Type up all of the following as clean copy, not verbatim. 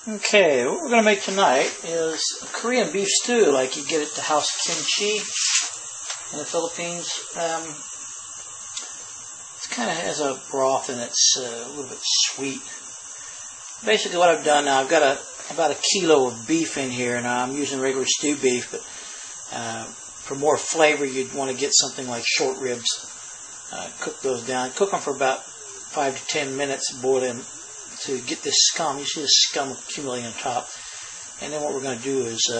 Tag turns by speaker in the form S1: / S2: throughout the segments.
S1: Okay, what we're going to make tonight is a Korean beef stew like you get at the House of Kimchi in the Philippines. It kind of has a broth and it's a little bit sweet. Basically what I've done now, I've got about a kilo of beef in here. Now I'm using regular stew beef, but for more flavor you'd want to get something like short ribs. Cook those down. Cook them for about 5 to 10 minutes, boil them to get this scum. You see the scum accumulating on top. And then what we're going to do is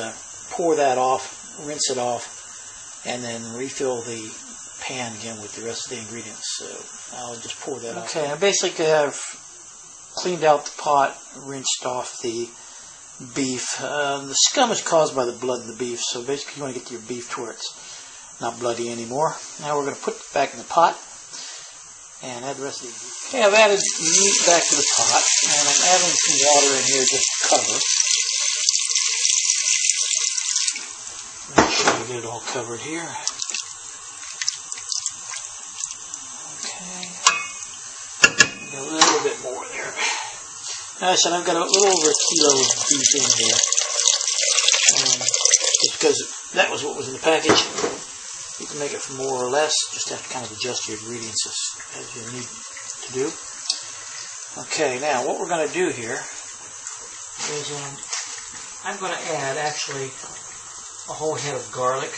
S1: pour that off, rinse it off, and then refill the pan again with the rest of the ingredients. So I'll just pour that off. Okay, I basically have cleaned out the pot, rinsed off the beef. The scum is caused by the blood of the beef, so basically you want to get your beef to where it's not bloody anymore. Now we're going to put it back in the pot and add the rest of the ingredients. Okay, I've added meat back to the pot, and I'm adding some water in here just to cover. Make sure we get it all covered here. Okay, a little bit more there. Now I said I've got a little over a kilo of beef in here. Just because that was what was in the package. You can make it for more or less. Just have to kind of adjust your ingredients as you need to do. Okay, now what we're going to do here is I'm going to add actually a whole head of garlic.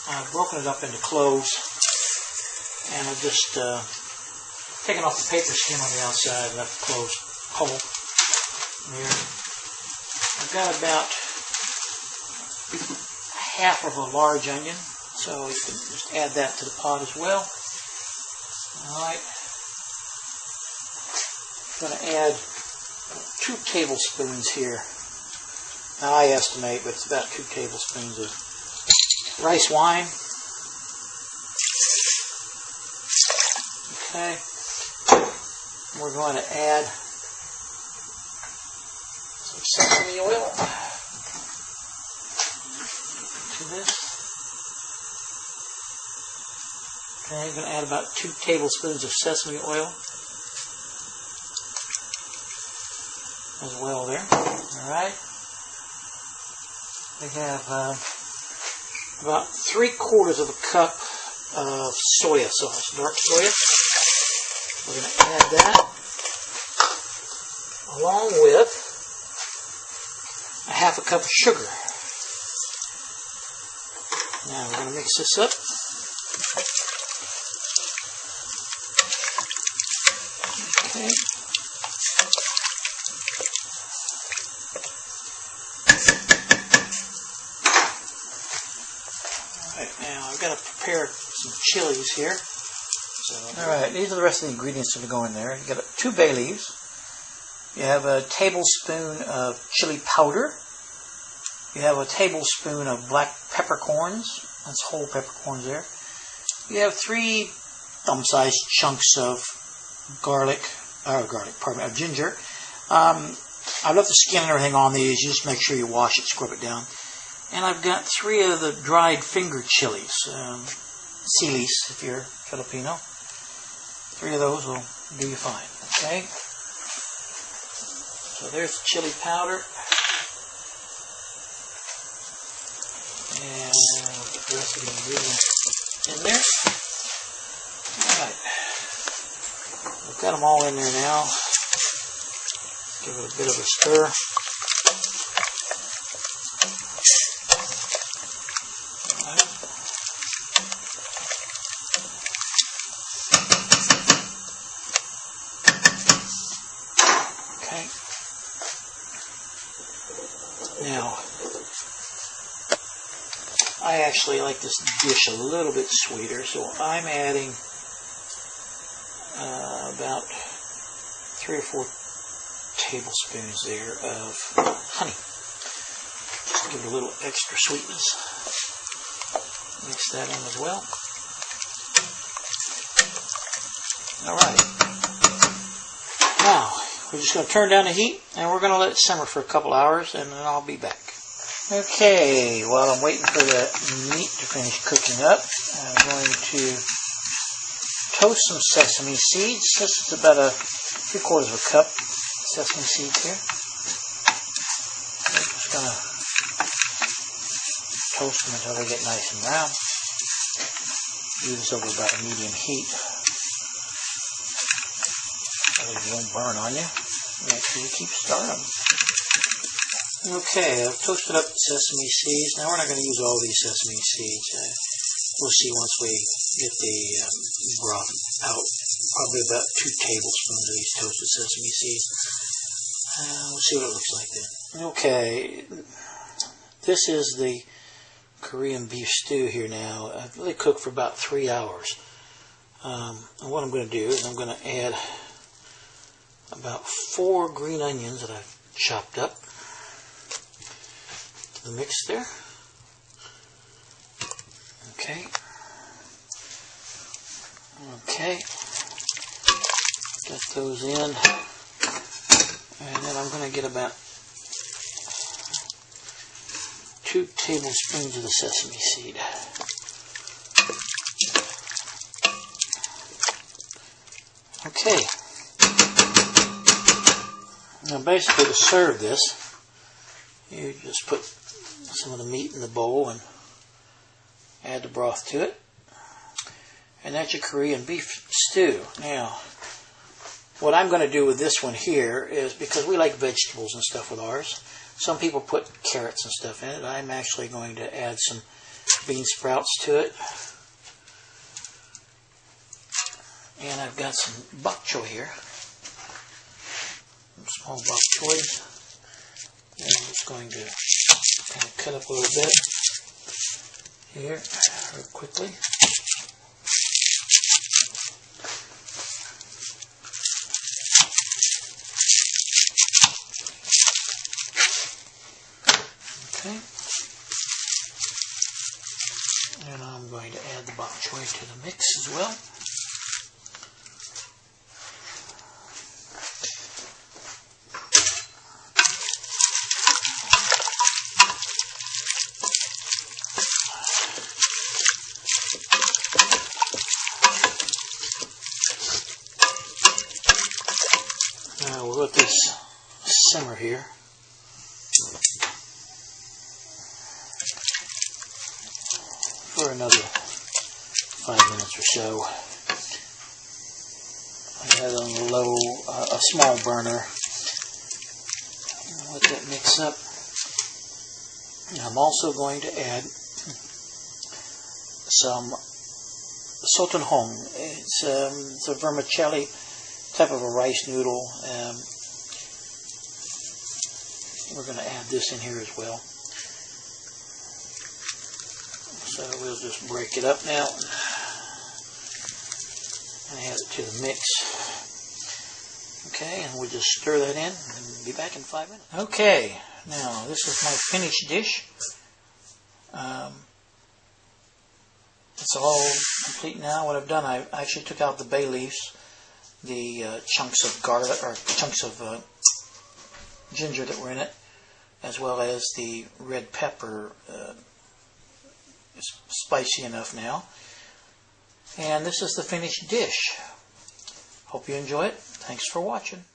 S1: I've broken it up into cloves, and I've just taken off the paper skin on the outside and left the cloves whole. There. I've got about half of a large onion, so you can just add that to the pot as well. Alright. I'm going to add 2 tablespoons here. Now I estimate, but it's about 2 tablespoons of rice wine. Okay. We're going to add some sesame oil to this. Okay, I'm going to add about 2 tablespoons of sesame oil as well there. Alright. We have about 3/4 of a cup of soya sauce, dark soya. We're going to add that along with a 1/2 cup of sugar. Now we're going to mix this up. Okay. Alright, now I've got to prepare some chilies here. Alright, these are the rest of the ingredients that are going there. You've got 2 bay leaves. You have a tablespoon of chili powder. You have a tablespoon of black peppercorns. That's whole peppercorns there. You have 3 thumb-sized chunks of ginger. I've left the skin and everything on these. You just make sure you wash it, scrub it down. And I've got 3 of the dried finger chilies. Silis, if you're Filipino. 3 of those will do you fine. Okay? So there's the chili powder. And we'll get the rest of the ingredients in there. Alright. We've got them all in there now. Give it a bit of a stir. Okay. Now, I actually like this dish a little bit sweeter, so I'm adding about 3 or 4 tablespoons there of honey. Just to give it a little extra sweetness. Mix that in as well. Alright. Now, we're just going to turn down the heat and we're going to let it simmer for a couple hours and then I'll be back. Okay, while I'm waiting for the meat to finish cooking up, I'm going to toast some sesame seeds. This is about 3/4 of a cup. sesame seeds here. I'm just going to toast them until they get nice and brown. Do this over about a medium heat. So they won't burn on you. Make sure you keep stirring them. Okay, I've toasted up the sesame seeds. Now we're not going to use all these sesame seeds. We'll see once we get the broth out. Probably about 2 tablespoons of these toasted sesame seeds. We'll see what it looks like then. Okay, this is the Korean beef stew here now. I've really cooked for about 3 hours. And what I'm going to do is I'm going to add about 4 green onions that I've chopped up to the mix there. Okay. Okay. Get those in. And then I'm going to get about 2 tablespoons of the sesame seed. Okay. Now basically to serve this, you just put some of the meat in the bowl and add the broth to it. And that's your Korean beef stew. Now, what I'm going to do with this one here is, because we like vegetables and stuff with ours, some people put carrots and stuff in it. I'm actually going to add some bean sprouts to it. And I've got some bok choy here. Some small bok choys. And I'm just going to kind of cut up a little bit here real quickly. Okay. And I'm going to add the bok choy to the mix as well. Now we'll let this simmer here. For another 5 minutes or so. I have it on a low, a small burner. Let that mix up. And I'm also going to add some sotonhong. It's a vermicelli type of a rice noodle. We're going to add this in here as well. So we'll just break it up now and add it to the mix. Okay, and we'll just stir that in and be back in 5 minutes. Okay, now this is my finished dish. It's all complete now. What I've done, I actually took out the bay leaves, the chunks of garlic, or chunks of ginger that were in it, as well as the red pepper. It's spicy enough now. And this is the finished dish. Hope you enjoy it. Thanks for watching.